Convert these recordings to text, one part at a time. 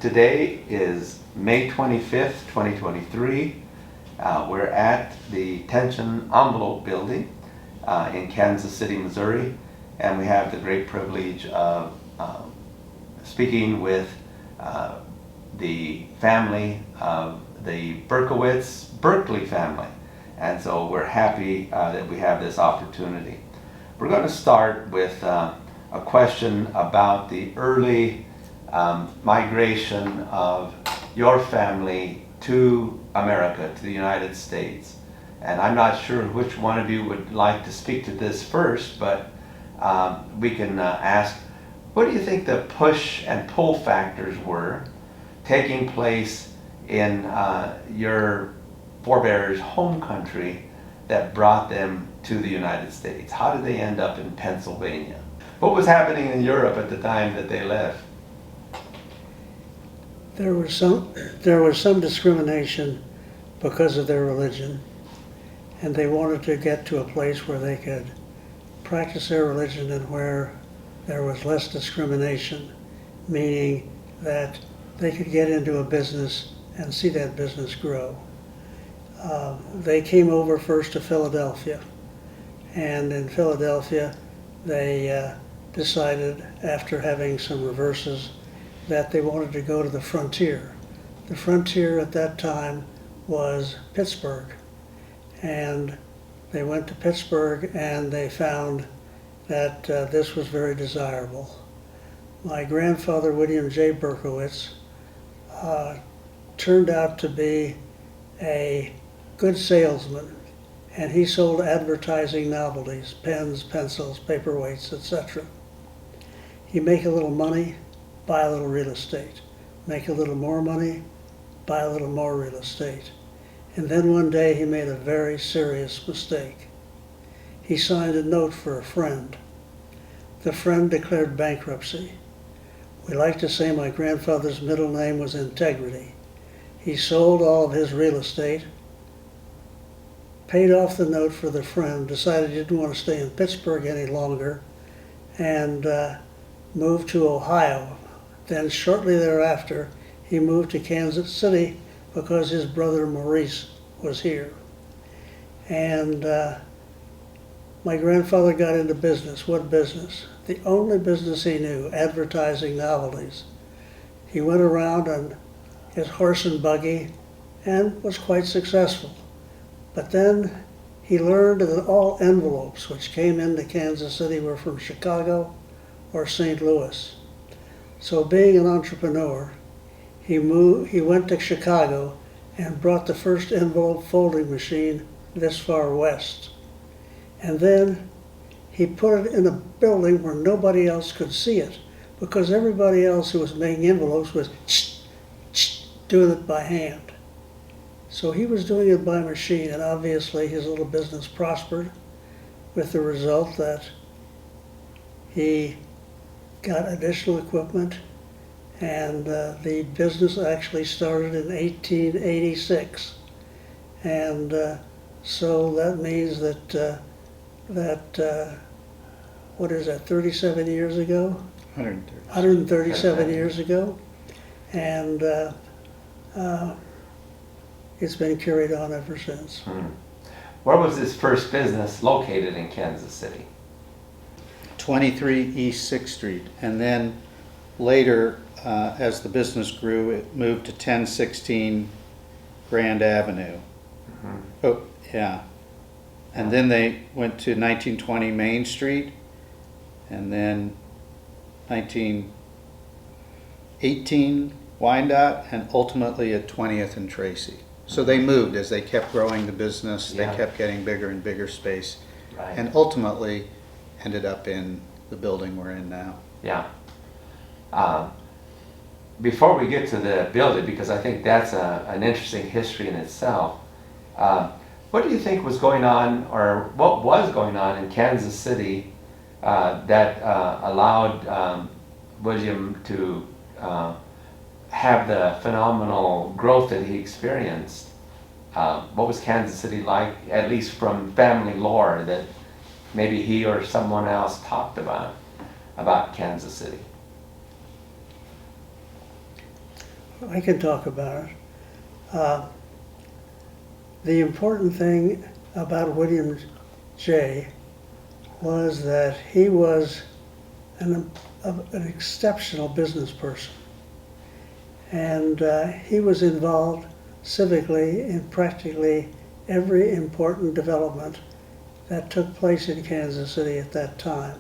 Today is May 25th, 2023. We're at the Tension Envelope Building in Kansas City, Missouri, and we have the great privilege of speaking with the family of the Berkley family. And so we're happy that we have this opportunity. We're going to start with a question about the early migration of your family to America, to the United States. And I'm not sure which one of you would like to speak to this first, but we can ask, what do you think the push and pull factors were taking place in your forebears' home country that brought them to the United States? How did they end up in Pennsylvania? What was happening in Europe at the time that they left? There was some discrimination because of their religion, and they wanted to get to a place where they could practice their religion and where there was less discrimination, meaning that they could get into a business and see that business grow. They came over first to Philadelphia, and in Philadelphia they decided, after having some reverses, that they wanted to go to the frontier. The frontier at that time was Pittsburgh, and they went to Pittsburgh and they found that this was very desirable. My grandfather, William J. Berkowitz, turned out to be a good salesman, and he sold advertising novelties, pens, pencils, paperweights, etc. He'd make a little money, buy a little real estate. Make a little more money, buy a little more real estate. And then one day he made a very serious mistake. He signed a note for a friend. The friend declared bankruptcy. We like to say my grandfather's middle name was Integrity. He sold all of his real estate, paid off the note for the friend, decided he didn't want to stay in Pittsburgh any longer, and moved to Ohio. Then shortly thereafter, he moved to Kansas City because his brother Maurice was here. And my grandfather got into business. What business? The only business he knew, advertising novelties. He went around on his horse and buggy and was quite successful. But then he learned that all envelopes which came into Kansas City were from Chicago or St. Louis. So being an entrepreneur, he went to Chicago and brought the first envelope folding machine this far west. And then he put it in a building where nobody else could see it, because everybody else who was making envelopes was doing it by hand. So he was doing it by machine, and obviously his little business prospered, with the result that he got additional equipment, and the business actually started in 1886. And so that means that, what is that, 37 years ago? 137 years ago. And it's been carried on ever since. Where was this first business located in Kansas City? 23 East 6th Street, and then later, as the business grew, it moved to 1016 Grand Avenue. Oh, yeah. And then they went to 1920 Main Street, and then 1918 Wyandotte, and ultimately at 20th and Tracy. So they moved as they kept growing the business. They kept getting bigger and bigger space, and ultimately ended up in the building we're in now. Yeah. Before we get to the building, because I think that's an interesting history in itself, what do you think was going on, or what was going on in Kansas City that allowed William to have the phenomenal growth that he experienced? What was Kansas City like, at least from family lore, that maybe he or someone else talked about Kansas City? I can talk about it. Uh, the important thing about William J. was that he was an exceptional business person. And he was involved civically in practically every important development that took place in Kansas City at that time,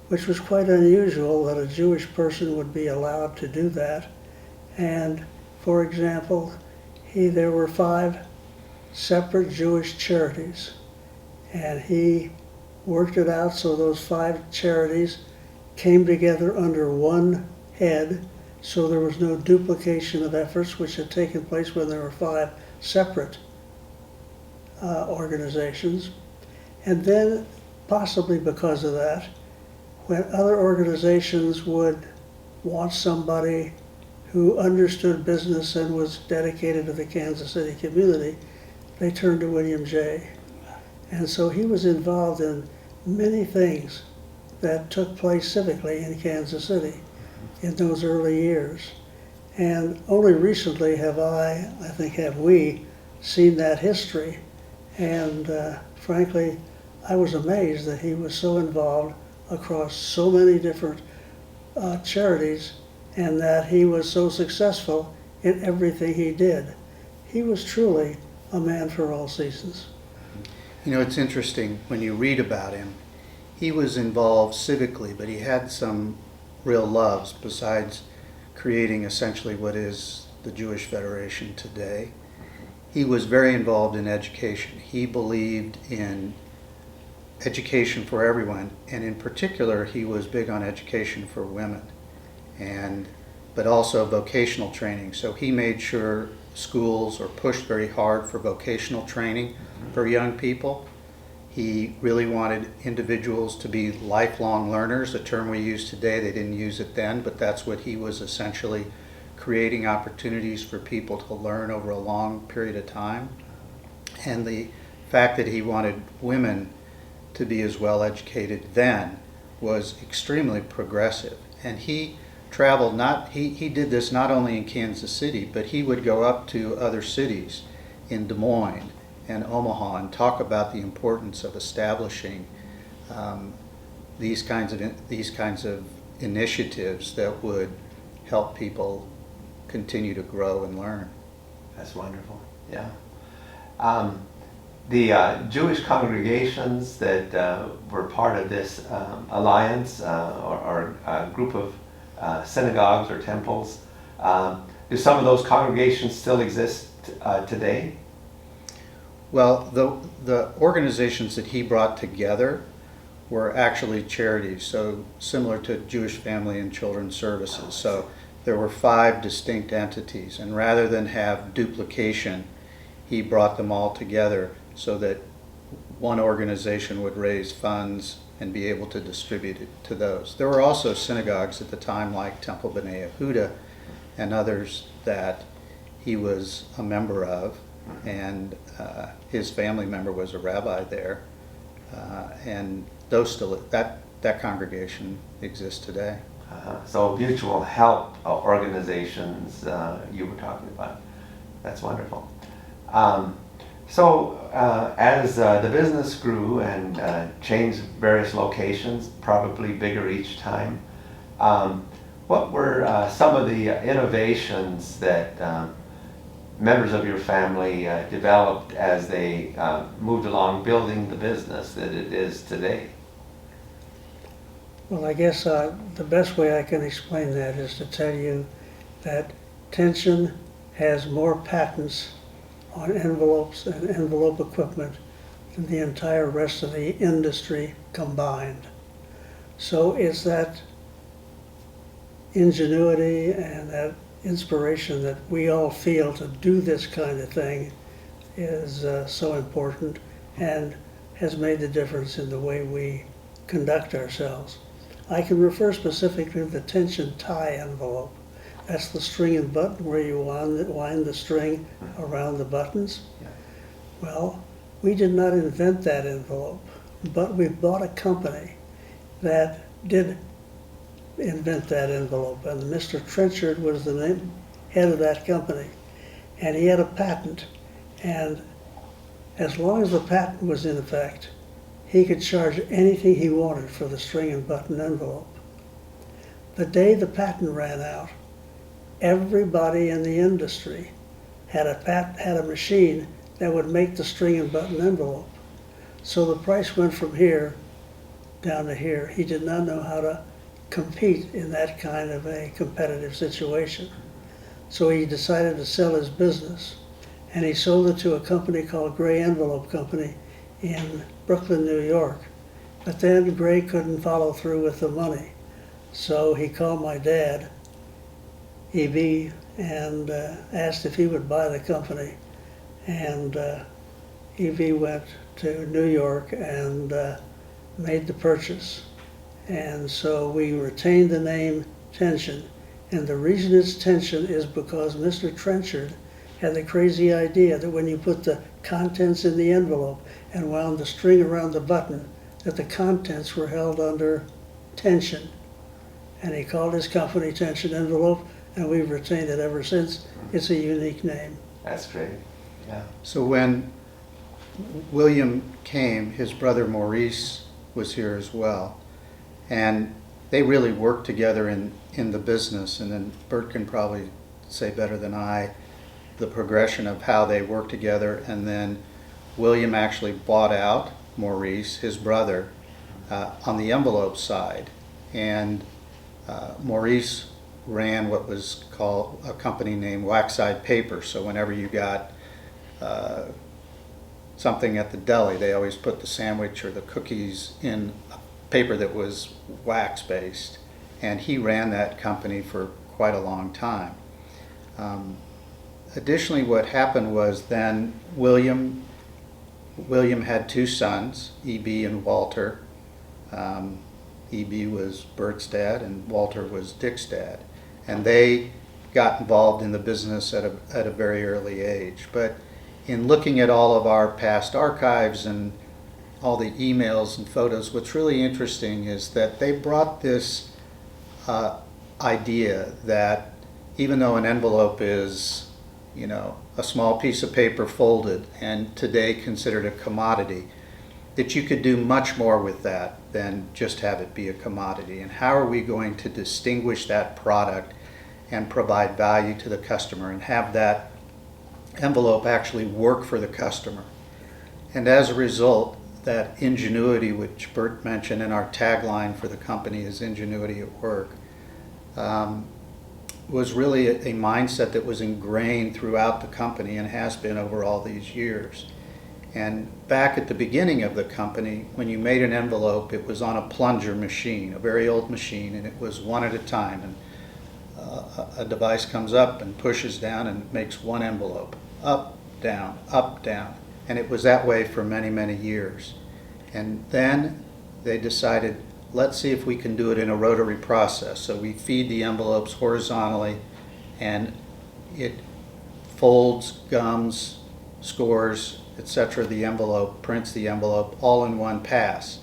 which was quite unusual that a Jewish person would be allowed to do that. And for example, there were 5 separate Jewish charities, and he worked it out so those 5 charities came together under one head, so there was no duplication of efforts which had taken place when there were 5 separate organizations. And then, possibly because of that, when other organizations would want somebody who understood business and was dedicated to the Kansas City community, they turned to William J. And so he was involved in many things that took place civically in Kansas City in those early years. And only recently have have we seen that history. And frankly, I was amazed that he was so involved across so many different charities, and that he was so successful in everything he did. He was truly a man for all seasons. You know, it's interesting when you read about him. He was involved civically, but he had some real loves besides creating essentially what is the Jewish Federation today. He was very involved in education. He believed in education for everyone, and in particular, he was big on education for women, but also vocational training. So he made sure schools or pushed very hard for vocational training for young people. He really wanted individuals to be lifelong learners, a term we use today. They didn't use it then, but that's what he was essentially creating, opportunities for people to learn over a long period of time. And the fact that he wanted women to be as well educated then was extremely progressive. And he traveled, he did this not only in Kansas City, but he would go up to other cities in Des Moines and Omaha and talk about the importance of establishing these kinds of initiatives that would help people continue to grow and learn. That's wonderful. Yeah. The Jewish congregations that were part of this alliance or group of synagogues or temples, do some of those congregations still exist today? Well, the organizations that he brought together were actually charities, so similar to Jewish Family and Children's Services. So there were 5 distinct entities, and rather than have duplication, he brought them all together so that one organization would raise funds and be able to distribute it to those. There were also synagogues at the time like Temple B'nai Yehuda and others that he was a member of, and his family member was a rabbi there, and those that congregation exists today. So mutual help organizations you were talking about. That's wonderful. So as the business grew and changed various locations, probably bigger each time, what were some of the innovations that members of your family developed as they moved along building the business that it is today? Well, I guess the best way I can explain that is to tell you that Tension has more patents on envelopes and envelope equipment than the entire rest of the industry combined. So it's that ingenuity and that inspiration that we all feel to do this kind of thing is so important and has made the difference in the way we conduct ourselves. I can refer specifically to the Tension tie envelope. That's the string and button where you wind the string around the buttons. Yeah. Well, we did not invent that envelope, but we bought a company that did invent that envelope, and Mr. Trenchard was the head of that company. And he had a patent, and as long as the patent was in effect, he could charge anything he wanted for the string and button envelope. The day the patent ran out, everybody in the industry had a machine that would make the string and button envelope. So the price went from here down to here. He did not know how to compete in that kind of a competitive situation. So he decided to sell his business, and he sold it to a company called Gray Envelope Company in Brooklyn, New York. But then Gray couldn't follow through with the money. So he called my dad, E.B., and asked if he would buy the company. And E.B. went to New York and made the purchase. And so we retained the name Tension. And the reason it's Tension is because Mr. Trenchard had the crazy idea that when you put the contents in the envelope and wound the string around the button, that the contents were held under tension. And he called his company Tension Envelope, and we've retained it ever since. It's a unique name. That's great. Yeah. So when William came, his brother Maurice was here as well. And they really worked together in the business. And then Bert can probably say better than I the progression of how they worked together. And then William actually bought out Maurice, his brother, on the envelope side. And Maurice ran what was called a company named Waxside Paper. So whenever you got something at the deli, they always put the sandwich or the cookies in a paper that was wax based. And he ran that company for quite a long time. Additionally, what happened was then William had two sons, E.B. and Walter. E.B. was Bert's dad and Walter was Dick's dad. And they got involved in the business at a very early age. But in looking at all of our past archives and all the emails and photos, what's really interesting is that they brought this idea that even though an envelope is, a small piece of paper folded and today considered a commodity, that you could do much more with that than just have it be a commodity. And how are we going to distinguish that product and provide value to the customer and have that envelope actually work for the customer? And as a result, that ingenuity, which Bert mentioned, and our tagline for the company is ingenuity at work, was really a mindset that was ingrained throughout the company and has been over all these years. And back at the beginning of the company, when you made an envelope, it was on a plunger machine, a very old machine, and it was one at a time. And a device comes up and pushes down and makes one envelope. Up, down, up, down. And it was that way for many, many years. And then they decided, let's see if we can do it in a rotary process. So we feed the envelopes horizontally, and it folds, gums, scores, etc. the envelope, prints the envelope, all in one pass.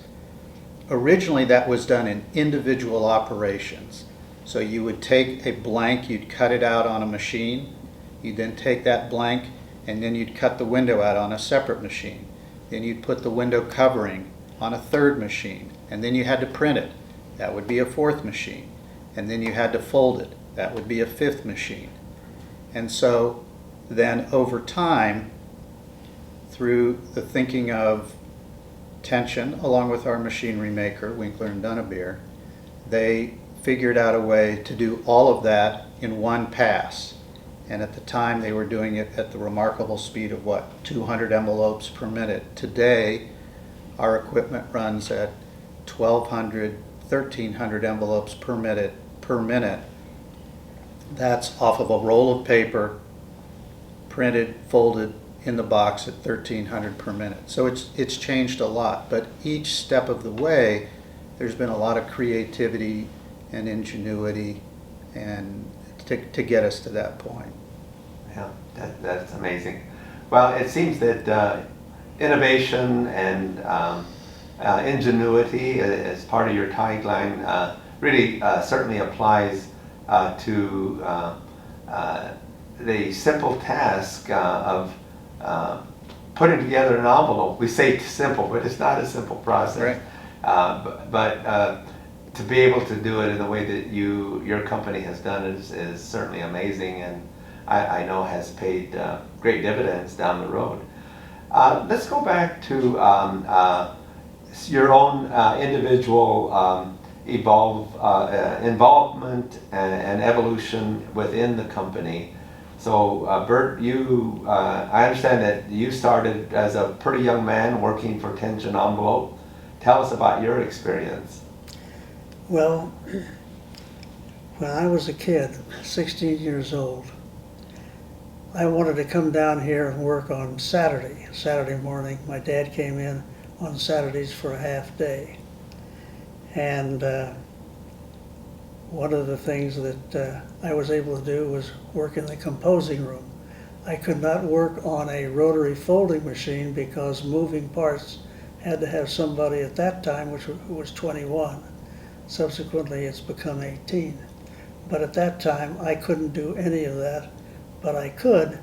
Originally that was done in individual operations. So you would take a blank, you'd cut it out on a machine, you'd then take that blank and then you'd cut the window out on a separate machine. Then you'd put the window covering on a third machine, and then you had to print it. That would be a fourth machine. And then you had to fold it. That would be a fifth machine. And so then over time, through the thinking of Tension, along with our machinery maker, Winkler and Dunabeer, they figured out a way to do all of that in one pass. And at the time they were doing it at the remarkable speed of 200 envelopes per minute. Today, our equipment runs at 1,200, 1,300 envelopes per minute. That's off of a roll of paper, printed, folded in the box at 1,300 per minute. So it's changed a lot, but each step of the way, there's been a lot of creativity and ingenuity and to get us to that point. Yeah, that's amazing. Well, it seems that innovation and ingenuity as part of your tagline really certainly applies to the simple task of putting together an envelope. We say simple, but it's not a simple process. Right. But to be able to do it in the way that your company has done is certainly amazing, and I know has paid great dividends down the road. Let's go back to your own individual involvement and evolution within the company. So Bert, I understand that you started as a pretty young man working for Tension Envelope. Tell us about your experience. Well, when I was a kid, 16 years old, I wanted to come down here and work on Saturday morning. My dad came in on Saturdays for a half day. And one of the things that I was able to do was work in the composing room. I could not work on a rotary folding machine because moving parts had to have somebody at that time, who was 21. Subsequently, it's become 18. But at that time, I couldn't do any of that, but I could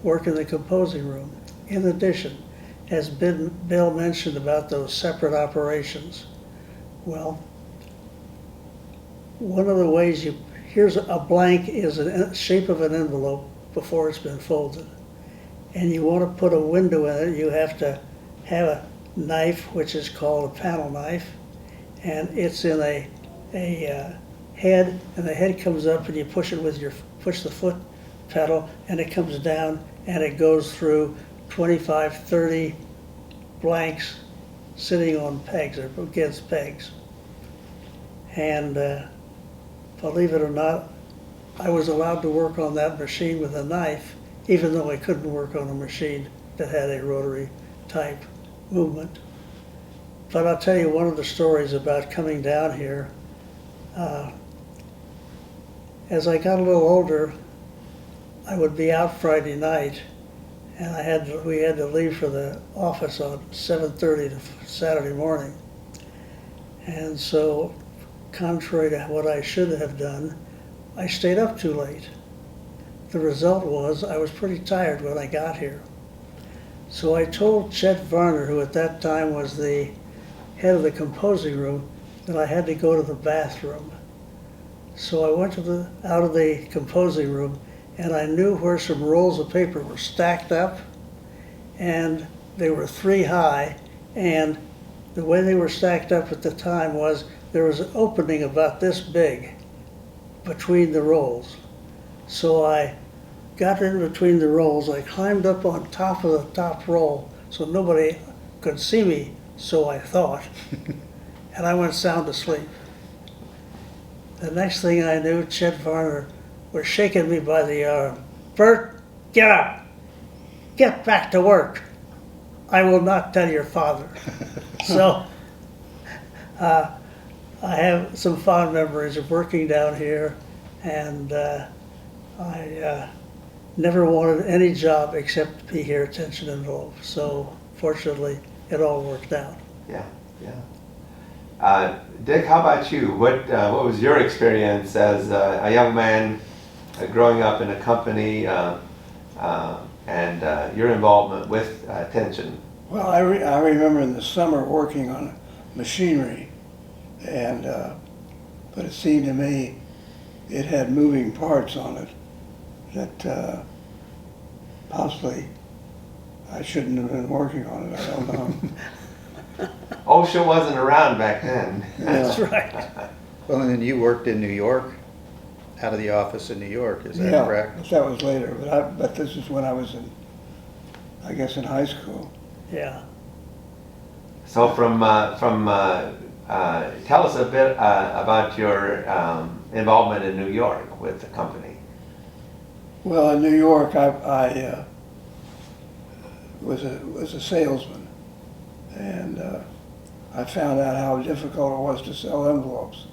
work in the composing room. In addition, as Bill mentioned about those separate operations, well, one of the ways here's a blank is the shape of an envelope before it's been folded. And you want to put a window in it, you have to have a knife, which is called a panel knife, and it's in a head, and the head comes up and you push it with push the foot pedal, and it comes down and it goes through 25, 30 blanks sitting on pegs or against pegs. And believe it or not, I was allowed to work on that machine with a knife, even though I couldn't work on a machine that had a rotary type movement. But I'll tell you one of the stories about coming down here. As I got a little older, I would be out Friday night, and we had to leave for the office on 7:30 to Saturday morning. And so, contrary to what I should have done, I stayed up too late. The result was I was pretty tired when I got here. So I told Chet Varner, who at that time was the head of the composing room, that I had to go to the bathroom. So I went out of the composing room, and I knew where some rolls of paper were stacked up, and they were 3 high, and the way they were stacked up at the time was there was an opening about this big between the rolls. So I got in between the rolls, I climbed up on top of the top roll so nobody could see me, so I thought, and I went sound asleep. The next thing I knew, Chet Varner was shaking me by the arm. "Bert, get up! Get back to work! I will not tell your father." So I have some fond memories of working down here, and I never wanted any job except to be here at Tension Envelope. So fortunately, it all worked out. Yeah, yeah. Dick, how about you? What was your experience as a young man growing up in a company and your involvement with Tension? Well, I remember in the summer working on machinery, and but it seemed to me it had moving parts on it that possibly I shouldn't have been working on it. I don't know. OSHA wasn't around back then. That's right. Well, and then you worked in New York, out of the office in New York, is that Yeah, correct? that was later, but this is when I was in high school. Yeah. So tell us a bit about your involvement in New York with the company. Well, in New York, I was a salesman, and I found out how difficult it was to sell envelopes.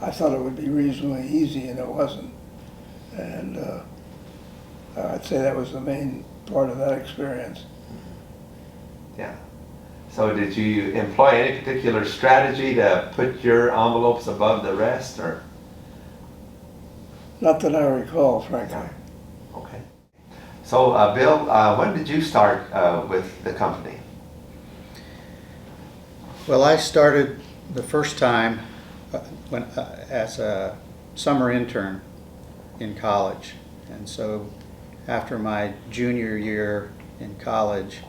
I thought it would be reasonably easy, and it wasn't. And I'd say that was the main part of that experience. Yeah. So did you employ any particular strategy to put your envelopes above the rest, or? Not that I recall, frankly. Okay. So, Bill, when did you start with the company? Well, I started the first time as a summer intern in college. And so after my junior year in college,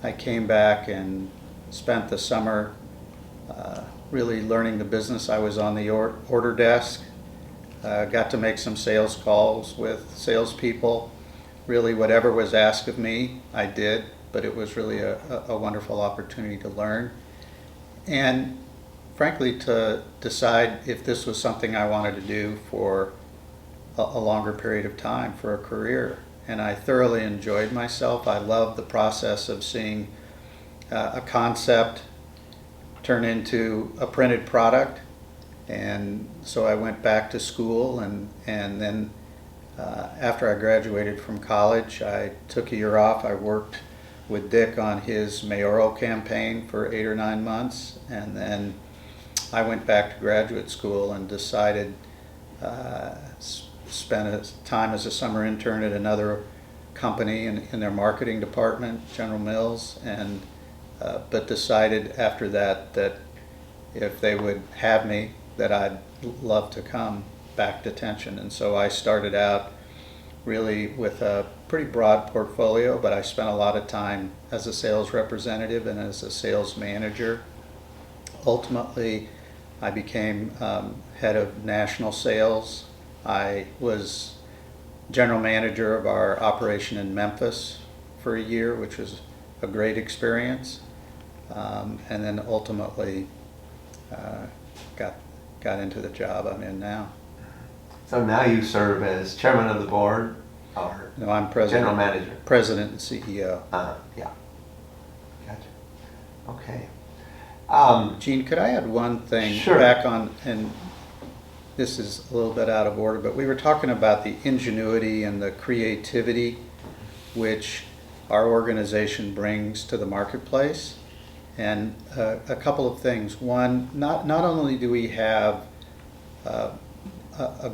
I came back and spent the summer really learning the business. I was on the order desk, got to make some sales calls with salespeople. Really whatever was asked of me, I did, but it was really a wonderful opportunity to learn. And frankly, to decide if this was something I wanted to do for a longer period of time, for a career. And I thoroughly enjoyed myself. I loved the process of seeing a concept turn into a printed product. And so I went back to school, and then after I graduated from college, I took a year off. I worked with Dick on his mayoral campaign for 8 or 9 months, and then I went back to graduate school and decided spent time as a summer intern at another company in their marketing department, General Mills, and but decided after that if they would have me, that I'd love to come back to Tension. And so I started out really with a pretty broad portfolio, but I spent a lot of time as a sales representative and as a sales manager. Ultimately, I became head of national sales. I was general manager of our operation in Memphis for a year, which was a great experience. And then ultimately got into the job I'm in now. So now you serve as chairman of the board, or No, I'm president. general manager? President and CEO. Yeah. Gotcha. Okay. Gene, could I add one thing Sure. back on, and this is a little bit out of order, but we were talking about the ingenuity and the creativity which our organization brings to the marketplace. And a couple of things. One, not only do we have a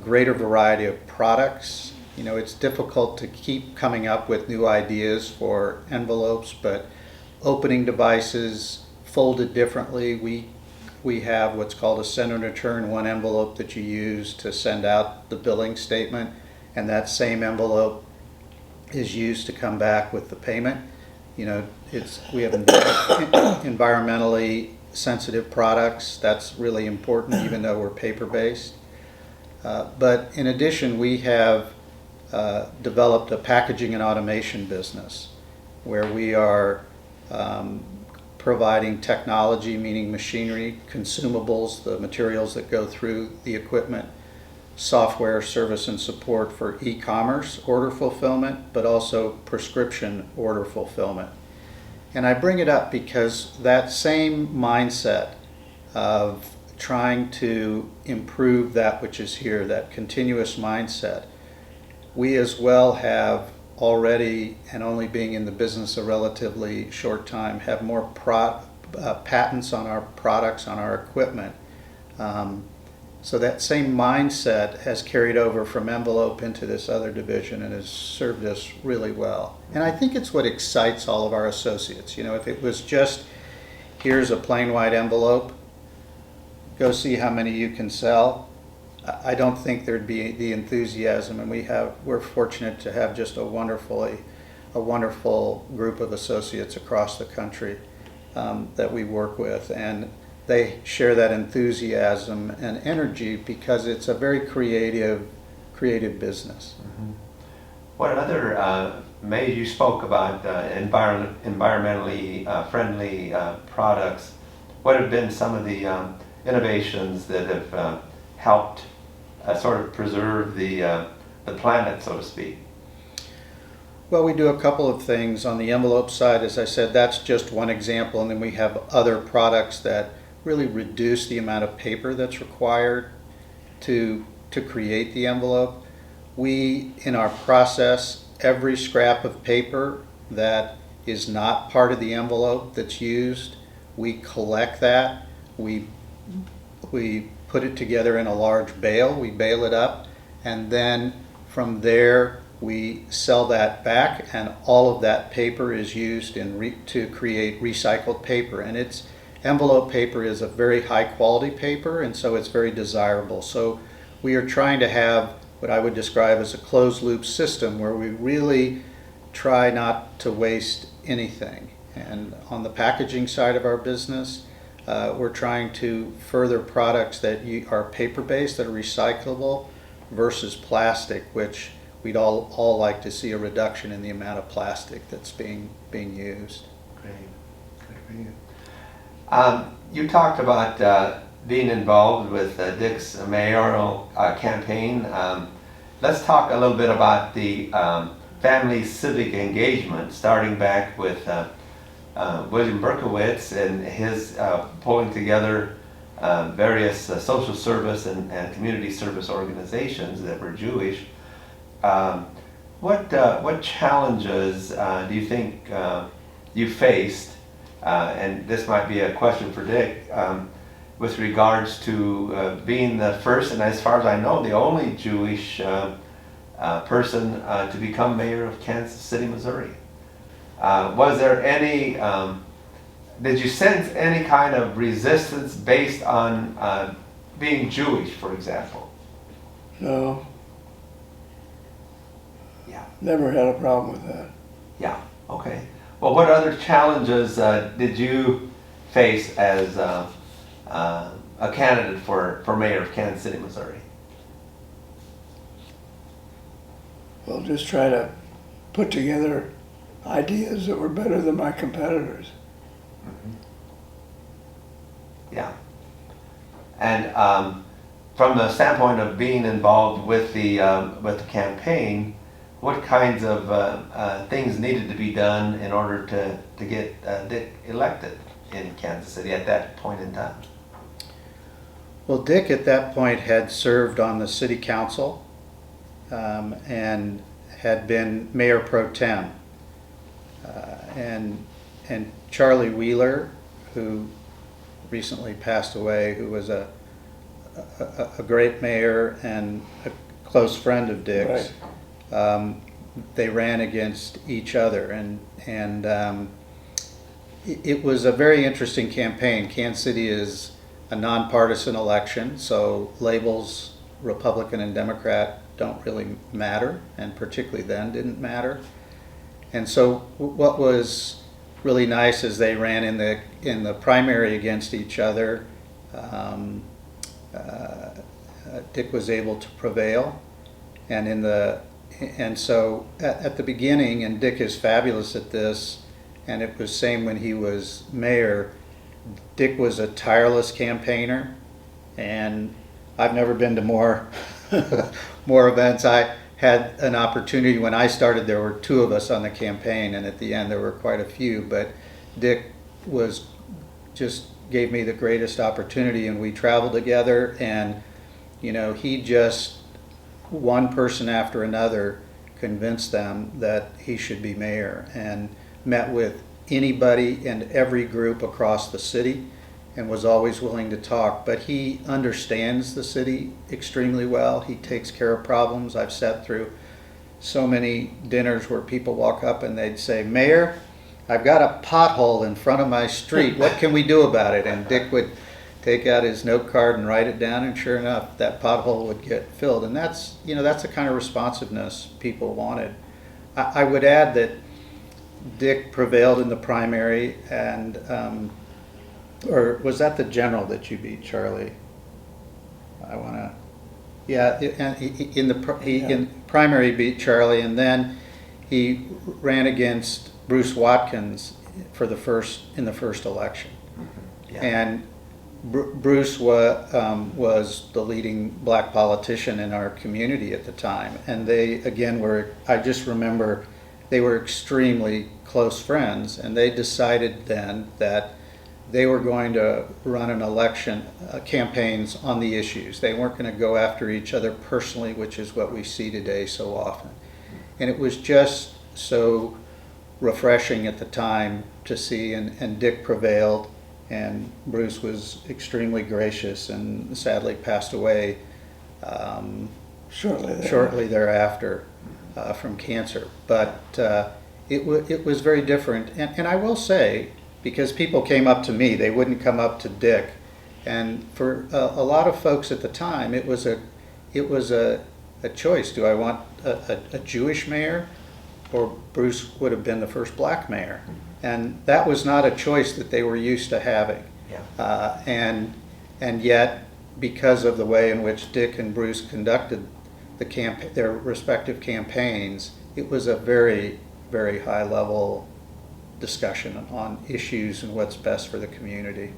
greater variety of products, you know, it's difficult to keep coming up with new ideas for envelopes, but opening devices folded differently. We have what's called a send and return, one envelope that you use to send out the billing statement, and that same envelope is used to come back with the payment. You know, we have environmentally sensitive products. That's really important, even though we're paper-based. But in addition, we have developed a packaging and automation business where we are providing technology, meaning machinery, consumables, the materials that go through the equipment, software, service, and support for e-commerce order fulfillment, but also prescription order fulfillment. And I bring it up because that same mindset of trying to improve that which is here, that continuous mindset, we as well have already, and only being in the business a relatively short time, have more patents on our products, on our equipment. So that same mindset has carried over from envelope into this other division and has served us really well. And I think it's what excites all of our associates. You know, if it was just, here's a plain white envelope, go see how many you can sell, I don't think there'd be the enthusiasm. And we're fortunate to have just a wonderful group of associates across the country that we work with. And they share that enthusiasm and energy because it's a very creative business. Mm-hmm. What other, you spoke about environmentally friendly products. What have been some of the innovations that have helped sort of preserve the planet, so to speak? Well, we do a couple of things. On the envelope side, as I said, that's just one example, and then we have other products that really reduce the amount of paper that's required to create the envelope. We, in our process, every scrap of paper that is not part of the envelope that's used, we collect that. We put it together in a large bale. We bale it up, and then from there we sell that back, and all of that paper is used to create recycled paper. And envelope paper is a very high quality paper, and so it's very desirable. So we are trying to have what I would describe as a closed loop system where we really try not to waste anything. And on the packaging side of our business, we're trying to further products that are paper-based, that are recyclable, versus plastic, which we'd all like to see a reduction in the amount of plastic that's being used. Great. You talked about being involved with Dick's mayoral campaign. Let's talk a little bit about the family civic engagement, starting back with William Berkowitz and his pulling together various social service and community service organizations that were Jewish. What challenges do you think you faced, and this might be a question for Dick, with regards to being the first, and as far as I know, the only Jewish person to become mayor of Kansas City, Missouri? Was there any, did you sense any kind of resistance based on being Jewish, for example? No, Yeah. never had a problem with that. Yeah, okay. Well, what other challenges did you face as a candidate for mayor of Kansas City, Missouri? Well, just try to put together ideas that were better than my competitors. Yeah. And from the standpoint of being involved with the campaign, what kinds of things needed to be done in order to get Dick elected in Kansas City at that point in time? Well, Dick at that point had served on the city council and had been mayor pro tem. And Charlie Wheeler, who recently passed away, who was a great mayor and a close friend of Dick's, they ran against each other, and it was a very interesting campaign. Kansas City is a nonpartisan election, so labels Republican and Democrat don't really matter, and particularly then didn't matter. And so what was really nice is they ran in the primary against each other. Dick was able to prevail, and so at the beginning, and Dick is fabulous at this, and it was same when he was mayor. Dick was a tireless campaigner, and I've never been to more events. I had an opportunity when I started. There were two of us on the campaign, and at the end there were quite a few. But Dick gave me the greatest opportunity, and we traveled together. And he just, one person after another, convinced them that he should be mayor, and met with anybody and every group across the city, and was always willing to talk. But he understands the city extremely well. He takes care of problems. I've sat through so many dinners where people walk up and they'd say, "Mayor, I've got a pothole in front of my street. What can we do about it?" And Dick would take out his note card and write it down, and sure enough, that pothole would get filled. And that's the kind of responsiveness people wanted. I would add that Dick prevailed in the primary, and or was that the general that you beat, Charlie? In primary beat Charlie, and then he ran against Bruce Watkins in the first election. Yeah. And Bruce was the leading black politician in our community at the time, and they again I just remember they were extremely close friends, and they decided then that they were going to run an election campaigns on the issues. They weren't going to go after each other personally, which is what we see today so often. And it was just so refreshing at the time to see, and Dick prevailed, and Bruce was extremely gracious and sadly passed away shortly thereafter from cancer. But it was very different. And I will say, because people came up to me, they wouldn't come up to Dick. And for a lot of folks at the time, it was a choice. Do I want a Jewish mayor, or Bruce would have been the first black mayor? And that was not a choice that they were used to having. Yeah. And yet, because of the way in which Dick and Bruce conducted their respective campaigns, it was a very, very high level discussion on issues and what's best for the community.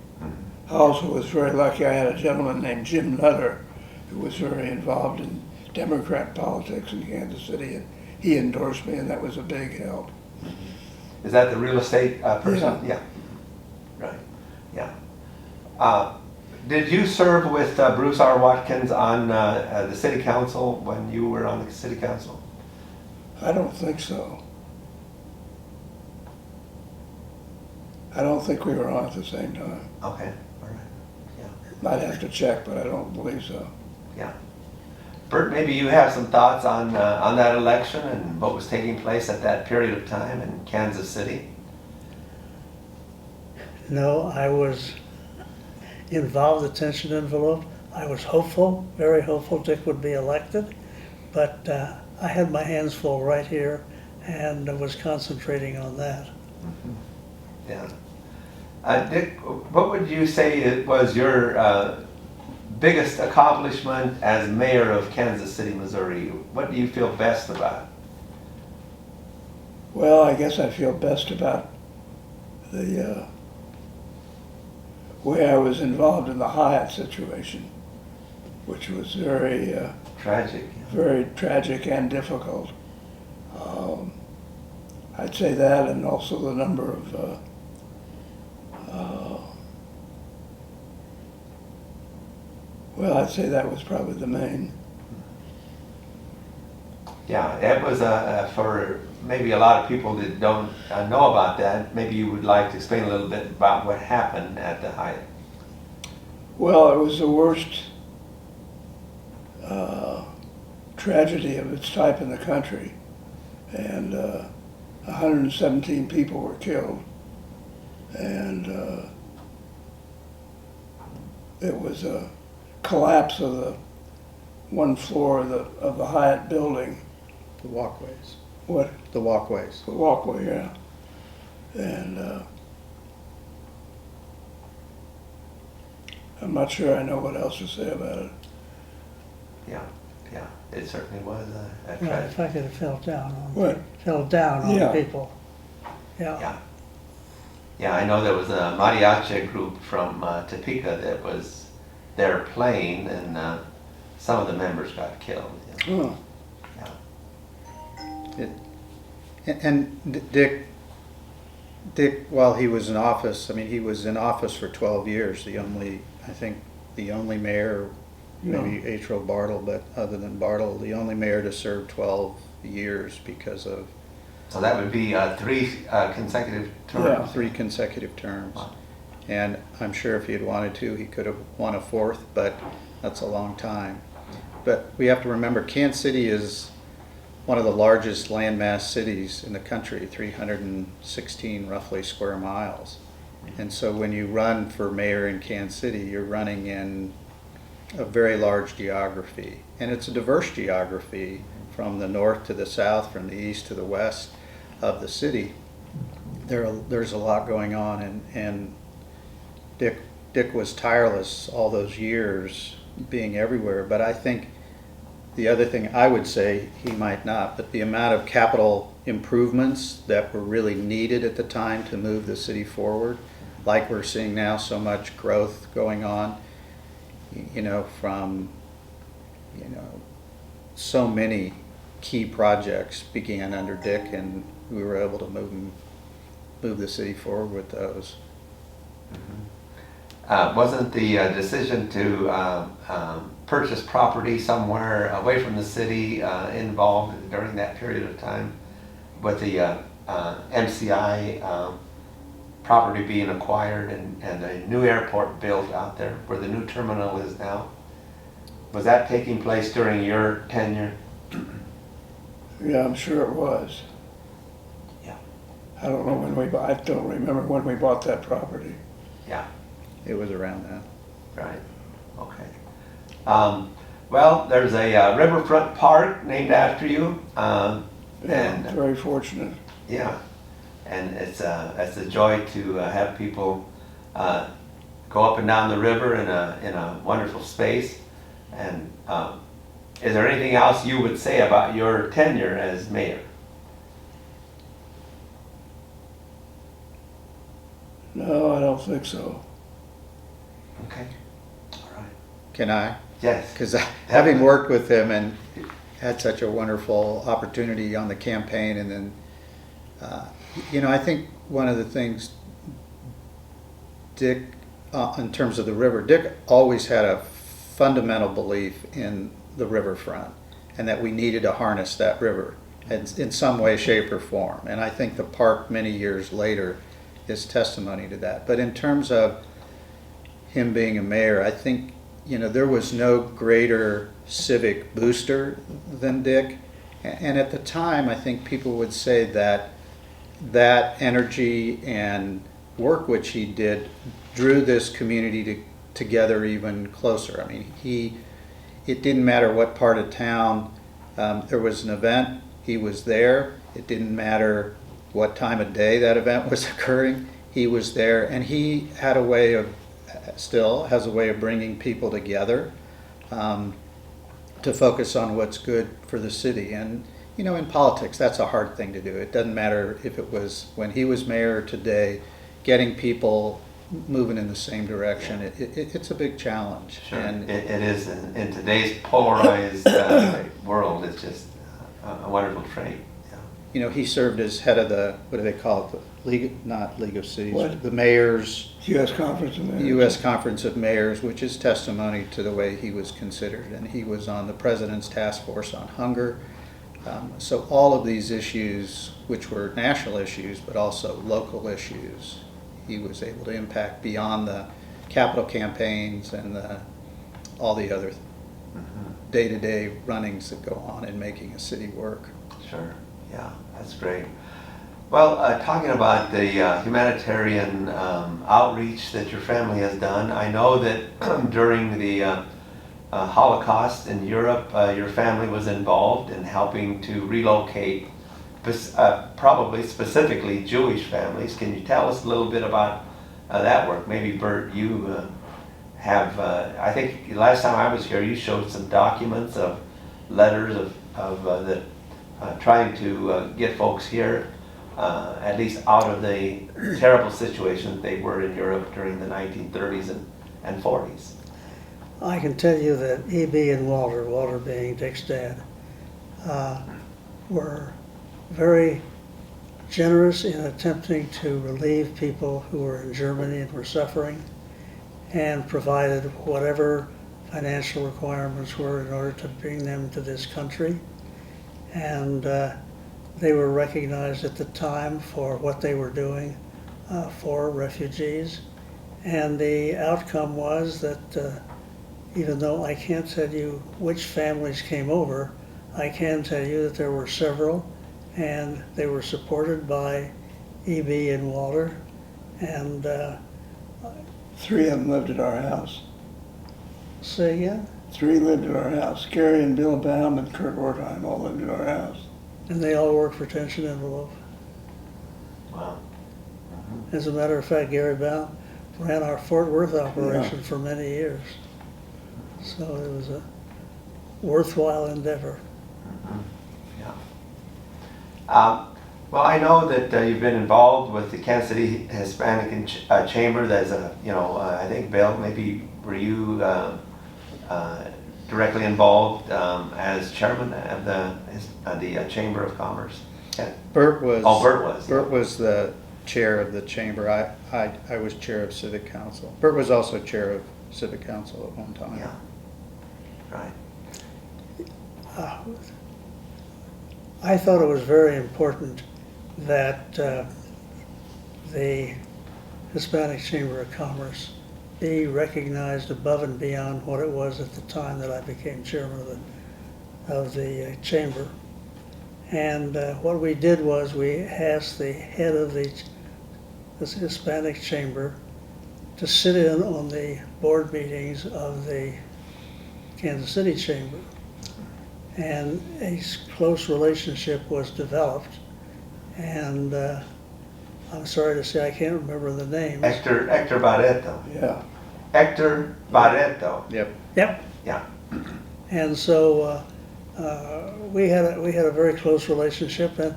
I also was very lucky. I had a gentleman named Jim Nutter who was very involved in Democrat politics in Kansas City, and he endorsed me, and that was a big help. Is that the real estate person? Yeah. Right. Yeah. Did you serve with Bruce R. Watkins on the city council when you were on the city council? I don't think so. I don't think we were on at the same time. Okay. All right. Yeah. Might have to check, but I don't believe so. Yeah. Bert, maybe you have some thoughts on that election and what was taking place at that period of time in Kansas City? No, I was involved, attention envelope. I was hopeful, very hopeful Dick would be elected, but I had my hands full right here and was concentrating on that. Mm-hmm. Yeah. Dick, what would you say was your biggest accomplishment as mayor of Kansas City, Missouri? What do you feel best about? Well, I guess I feel best about the way I was involved in the Hyatt situation, which was very Tragic. very tragic and difficult. I'd say that, and also the number of well, I'd say that was probably the main. Yeah, it was for maybe a lot of people that don't know about that. Maybe you would like to explain a little bit about what happened at the Hyatt. Well, it was the worst tragedy of its type in the country, and 117 people were killed, and it was a collapse of the one floor of the Hyatt building. The walkways. What? The walkways. The walkway, yeah. And I'm not sure I know what else to say about it. Yeah, it certainly was a Well, tragedy. the fact that it fell down What? on Yeah. people. Yeah. Yeah. Yeah, I know there was a mariachi group from Topeka that was there playing, and some of the members got killed. You know? Huh. Yeah. And Dick, while he was in office, I mean, he was in office for 12 years. I think the only mayor, maybe Atro Bartle, but other than Bartle, the only mayor to serve 12 years because of So that would be 3 consecutive terms. Yeah. 3 consecutive terms. Wow. And I'm sure if he had wanted to, he could have won a 4th, but that's a long time. But we have to remember, Kansas City is one of the largest landmass cities in the country, 316 roughly square miles. And so when you run for mayor in Kansas City, you're running in a very large geography. And it's a diverse geography from the north to the south, from the east to the west of the city. There's a lot going on, and Dick was tireless all those years being everywhere. But I think the other thing I would say, he might not, but the amount of capital improvements that were really needed at the time to move the city forward, like we're seeing now, so much growth going on, from so many key projects began under Dick, and we were able to move the city forward with those. Wasn't the decision to purchase property somewhere away from the city involved during that period of time with the MCI property being acquired and a new airport built out there where the new terminal is now? Was that taking place during your tenure? Yeah, I'm sure it was. Yeah. I don't know when I don't remember when we bought that property. Yeah, It was around that. right, okay. Well, there's a riverfront park named after you, Yeah, and very fortunate. yeah, and it's a joy to have people go up and down the river in a wonderful space. And is there anything else you would say about your tenure as mayor? No, I don't think so. Okay, all right. Can I? Yes. Because having worked with him and had such a wonderful opportunity on the campaign, and then, I think one of the things Dick, in terms of the river, Dick always had a fundamental belief in the riverfront and that we needed to harness that river in some way, shape, or form. And I think the park many years later is testimony to that. But in terms of him being a mayor, I think, there was no greater civic booster than Dick. And at the time, I think people would say that that energy and work which he did drew this community together even closer. I mean, it didn't matter what part of town there was an event, he was there. It didn't matter what time of day that event was occurring, he was there. And he had a way of, still has a way of bringing people together to focus on what's good for the city. And in politics, that's a hard thing to do. It doesn't matter if it was when he was mayor or today, getting people moving in the same direction. It's a big challenge. Sure, And it is. In today's polarized world, it's just a wonderful trait. Yeah. he served as head of the, what do they call it, the League, not League of Cities, What? the Mayors, U.S. Conference of Mayors. U.S. Conference of Mayors, which is testimony to the way he was considered. And he was on the President's Task Force on Hunger. So all of these issues, which were national issues, but also local issues, he was able to impact beyond the capital campaigns and all the other day-to-day runnings that go on in making a city work. Sure, yeah, that's great. Well, talking about the humanitarian outreach that your family has done, I know that during the Holocaust in Europe, your family was involved in helping to relocate probably specifically Jewish families. Can you tell us a little bit about that work? Maybe Bert, you have, I think last time I was here, you showed some documents of letters of trying to get folks here, at least out of the terrible situation that they were in Europe during the 1930s and 40s. I can tell you that E.B. and Walter being Dick's dad, were very generous in attempting to relieve people who were in Germany and were suffering, and provided whatever financial requirements were in order to bring them to this country. And they were recognized at the time for what they were doing for refugees. And the outcome was that even though I can't tell you which families came over, I can tell you that there were several, and they were supported by E.B. and Walter, and 3 of them lived at our house. say again? 3 lived at our house. Gary and Bill Baum and Kurt Ortheim all lived at our house. And they all worked for Tension Envelope. Wow. As a matter of fact, Gary Baum ran our Fort Worth operation for many years. So it was a worthwhile endeavor. Yeah. Well, I know that you've been involved with the Kansas City Hispanic Chamber. There's I think Bill, maybe were you directly involved as chairman of the Chamber of Commerce? Yeah. Bert was. Oh, Bert was. Bert was the chair of the chamber. I was chair of Civic Council. Bert was also chair of Civic Council at one time. Yeah. Right. I thought it was very important that the Hispanic Chamber of Commerce be recognized above and beyond what it was at the time that I became chairman of the chamber. And what we did was we asked the head of this Hispanic chamber to sit in on the board meetings of the Kansas City chamber. And a close relationship was developed. And I'm sorry to say I can't remember the names. Hector Barreto. Yeah. Hector Barreto. Yep. Yep. Yeah. And so we had a very close relationship, and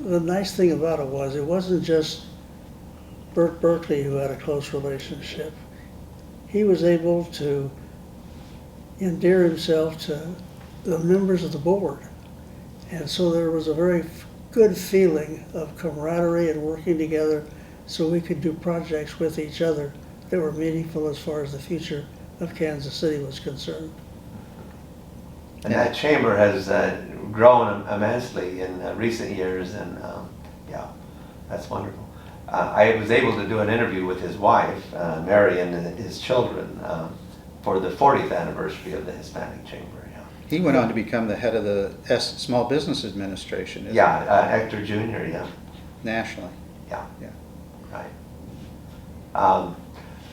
the nice thing about it wasn't just Bert Berkley who had a close relationship. He was able to endear himself to the members of the board, and so there was a very good feeling of camaraderie and working together so we could do projects with each other that were meaningful as far as the future of Kansas City was concerned. And that chamber has grown immensely in recent years, and yeah, that's wonderful. I was able to do an interview with his wife, Mary, and his children for the 40th anniversary of the Hispanic Chamber. Yeah, He went on to become the head of the Small Business Administration. isn't yeah, Hector Jr., yeah, he? Nationally. yeah, Yeah. right.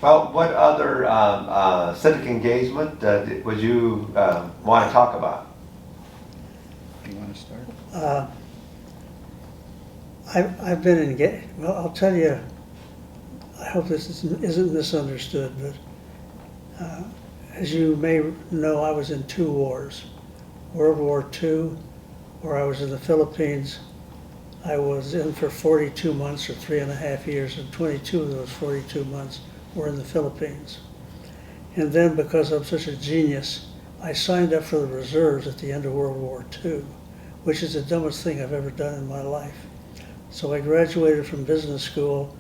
Well, what other civic engagement would you want to talk about? You want to start? I've been engaged. Well, I'll tell you. I hope this isn't misunderstood, but as you may know, I was in 2 wars. World War II, where I was in the Philippines. I was in for 42 months or 3.5 years, and 22 of those 42 months were in the Philippines. And then, because I'm such a genius, I signed up for the reserves at the end of World War II, which is the dumbest thing I've ever done in my life. So I graduated from business school,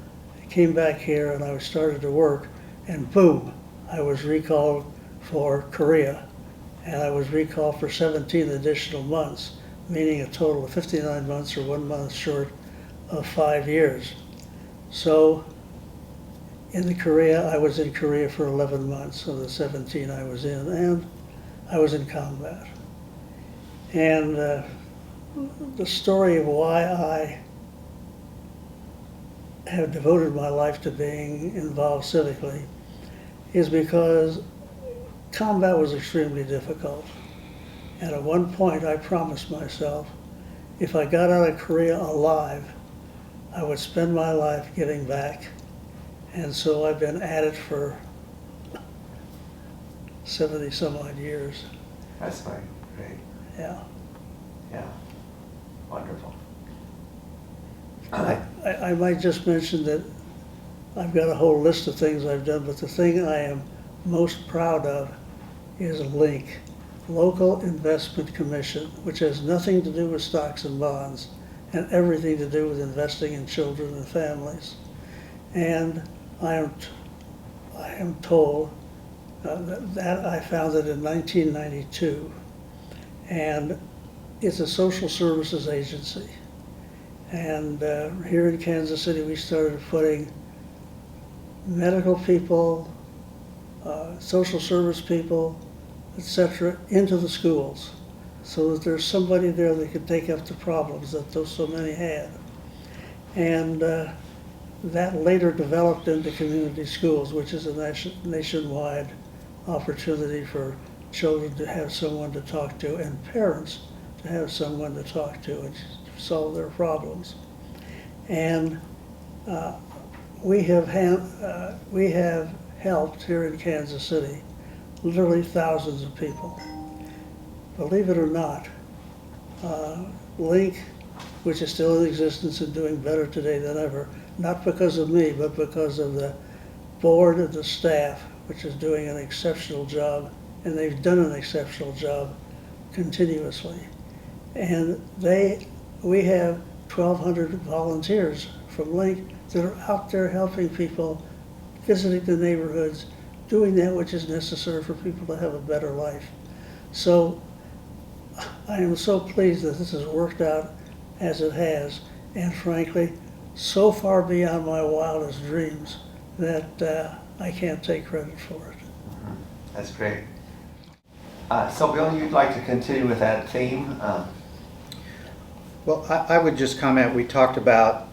came back here, and I started to work, and boom, I was recalled for Korea. And I was recalled for 17 additional months, meaning a total of 59 months or 1 month short of 5 years. So in Korea, I was in Korea for 11 months of the 17 I was in, and I was in combat. And the story of why I have devoted my life to being involved civically is because combat was extremely difficult. And at one point I promised myself, if I got out of Korea alive, I would spend my life giving back. And so I've been at it for 70 some odd years. That's great. Yeah. Yeah, wonderful. I might just mention that I've got a whole list of things I've done, but the thing I am most proud of is LINC, Local Investment Commission, which has nothing to do with stocks and bonds and everything to do with investing in children and families. And I am told that I founded in 1992, and it's a social services agency. And here in Kansas City, we started putting medical people, social service people, etc., into the schools, so that there's somebody there that can take up the problems that those so many had. And that later developed into community schools, which is a nationwide opportunity for children to have someone to talk to and parents to have someone to talk to and solve their problems. And we have helped here in Kansas City literally thousands of people. Believe it or not, LINC, which is still in existence and doing better today than ever, not because of me, but because of the board and the staff, which is doing an exceptional job, and they've done an exceptional job continuously. And we have 1,200 volunteers from LINC that are out there helping people, visiting the neighborhoods, doing that which is necessary for people to have a better life. So I am so pleased that this has worked out as it has, and frankly, so far beyond my wildest dreams that I can't take credit for it. That's great. So Bill, you'd like to continue with that theme? Well, I would just comment, we talked about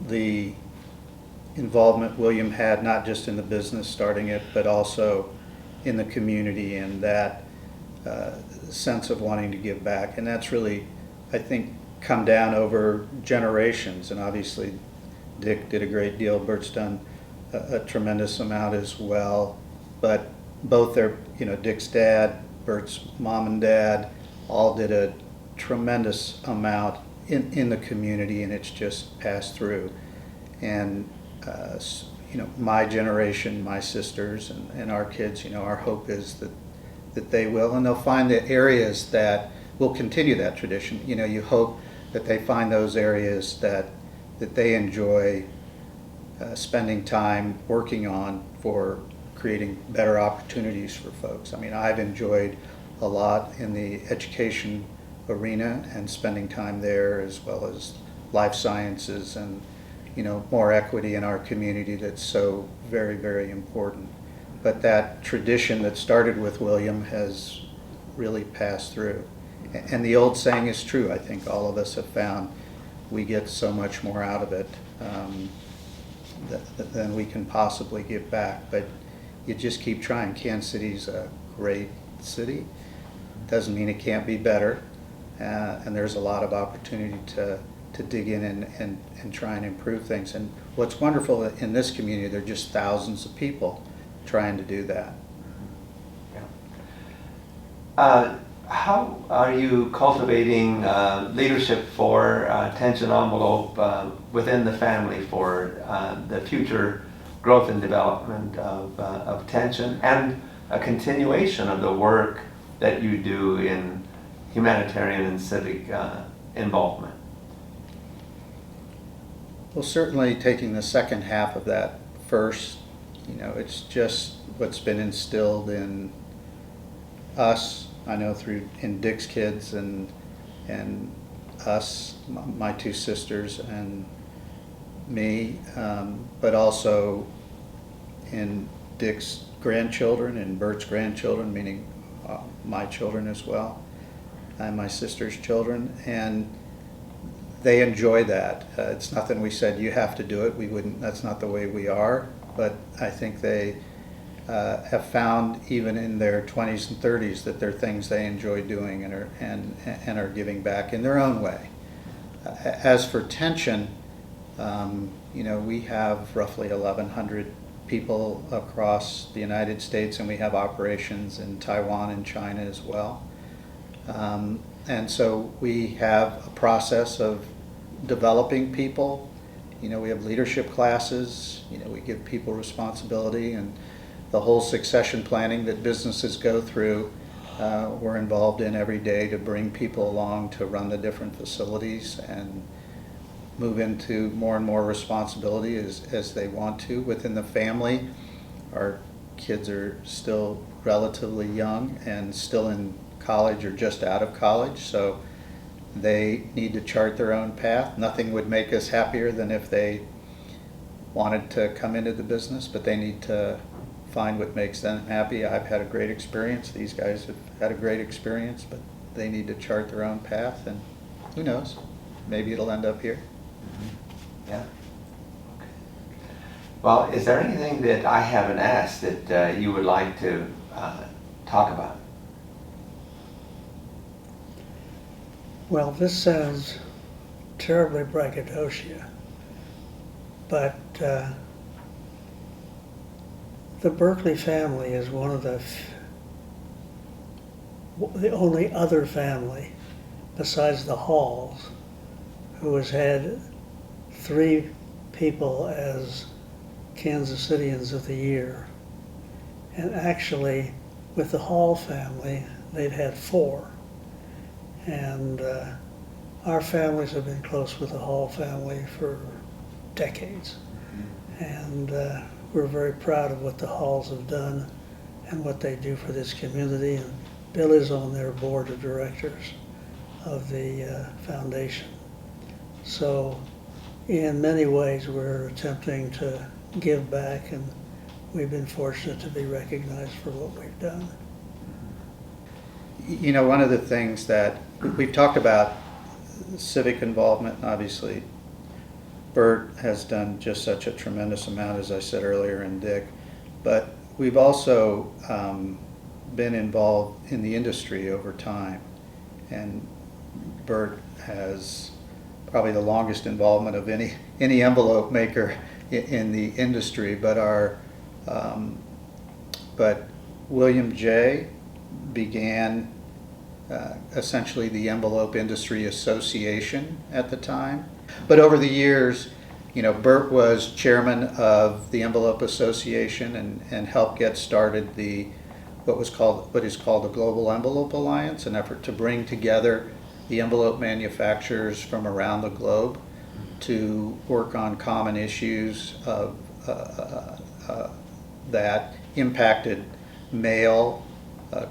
the involvement William had, not just in the business starting it, but also in the community, and that sense of wanting to give back. And that's really, I think, come down over generations. And obviously Dick did a great deal, Bert's done a tremendous amount as well. But both their, Dick's dad, Bert's mom and dad, all did a tremendous amount in the community, and it's just passed through. And my generation, my sisters and our kids, our hope is that they will, and they'll find the areas that will continue that tradition. You hope that they find those areas that they enjoy spending time working on for creating better opportunities for folks. I mean, I've enjoyed a lot in the education arena and spending time there, as well as life sciences and more equity in our community that's so very, very important. But that tradition that started with William has really passed through. And the old saying is true. I think all of us have found we get so much more out of it than we can possibly give back. But you just keep trying. Kansas City's a great city. Doesn't mean it can't be better. And there's a lot of opportunity to dig in and try and improve things. And what's wonderful in this community, there are just thousands of people trying to do that. Yeah. How are you cultivating leadership for tension envelope within the family for the future growth and development of tension, and a continuation of the work that you do in humanitarian and civic involvement? Well, certainly taking the second half of that first, it's just what's been instilled in us, I know in Dick's kids and us, my two sisters and me, but also in Dick's grandchildren and Bert's grandchildren, meaning my children as well, and my sister's children, and they enjoy that. It's nothing we said you have to do it. We wouldn't. That's not the way we are. But I think they have found, even in their 20s and 30s, that there are things they enjoy doing and are giving back in their own way. As for tension, we have roughly 1,100 people across the United States, and we have operations in Taiwan and China as well. And so we have a process of developing people. We have leadership classes. We give people responsibility, and the whole succession planning that businesses go through, we're involved in every day to bring people along to run the different facilities and move into more and more responsibility as they want to. Within the family, our kids are still relatively young and still in college or just out of college, so they need to chart their own path. Nothing would make us happier than if they wanted to come into the business, but they need to find what makes them happy. I've had a great experience. These guys have had a great experience, but they need to chart their own path, and who knows, maybe it'll end up here. Yeah. Okay. Well, is there anything that I haven't asked that you would like to talk about? Well, this sounds terribly braggadocio, but the Berkley family is one of the only other family besides the Halls who has had 3 people as Kansas Cityans of the Year. And actually, with the Hall family, they've had 4. And our families have been close with the Hall family for decades. And we're very proud of what the Halls have done and what they do for this community. And Bill is on their board of directors of the foundation. So in many ways, we're attempting to give back, and we've been fortunate to be recognized for what we've done. You know, one of the things that we've talked about, civic involvement, obviously. Bert has done just such a tremendous amount, as I said earlier, and Dick. But we've also been involved in the industry over time. And Bert has probably the longest involvement of any envelope maker in the industry. But but William J. began essentially the Envelope Industry Association at the time. But over the years, you know, Bert was chairman of the Envelope Association and helped get started what is called the Global Envelope Alliance, an effort to bring together the envelope manufacturers from around the globe to work on common issues of, that impacted mail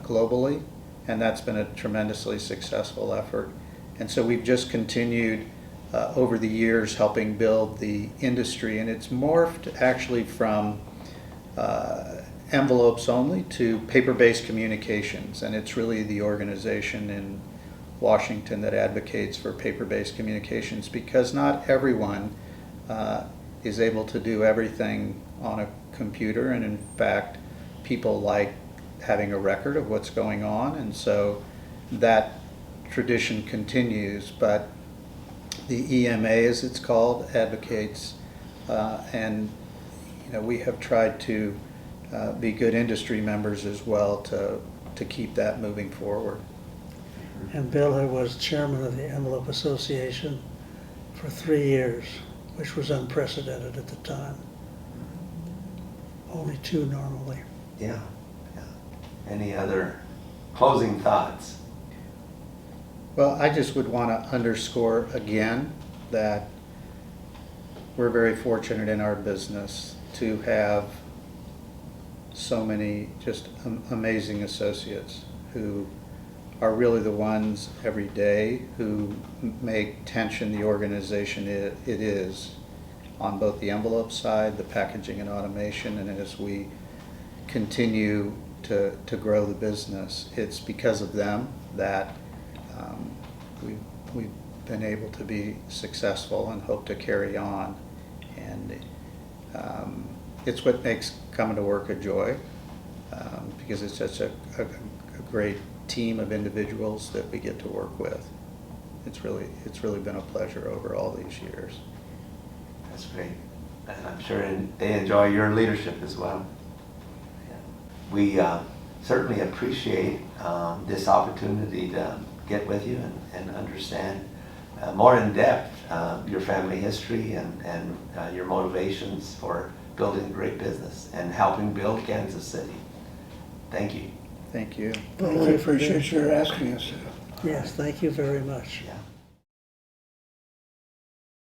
globally, and that's been a tremendously successful effort. And so we've just continued over the years helping build the industry, and it's morphed actually from envelopes only to paper-based communications, and it's really the organization in Washington that advocates for paper-based communications, because not everyone is able to do everything on a computer, and in fact people like having a record of what's going on, and so that tradition continues. But the EMA, as it's called, advocates, and you know, we have tried to be good industry members as well to keep that moving forward. And Bill was chairman of the Envelope Association for 3 years, which was unprecedented at the time. Only 2 normally. Yeah. Any other closing thoughts? Well, I just would want to underscore again that we're very fortunate in our business to have so many just amazing associates who are really the ones every day who make Tension the organization it is on both the envelope side, the packaging and automation, and as we continue to grow the business. It's because of them that we've been able to be successful and hope to carry on. And it's what makes coming to work a joy, because it's such a great team of individuals that we get to work with. It's really been a pleasure over all these years. That's great. And I'm sure they enjoy your leadership as well. We certainly appreciate this opportunity to get with you and understand more in depth your family history and your motivations for building a great business and helping build Kansas City. Thank you. Thank you. Well, we appreciate your asking us to. Yes, thank you very much. Yeah.